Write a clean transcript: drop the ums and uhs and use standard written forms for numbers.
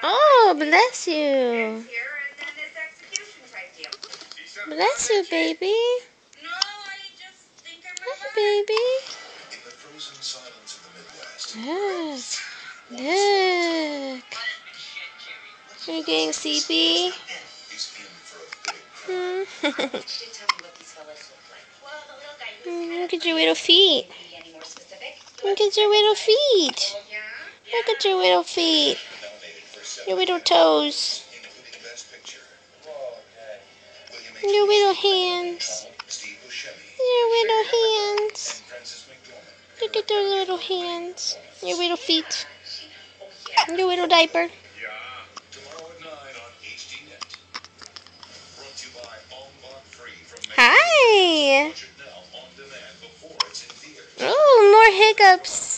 Oh, bless you. Bless you, baby. Hi, baby. Yes. Look. You're getting sleepy? Look at your little feet. Look at your little feet. Look at your little feet. Your little toes. Your little hands. Your little hands. Look at those little hands. Your little feet. Your little diaper. Hi. Oh, more hiccups.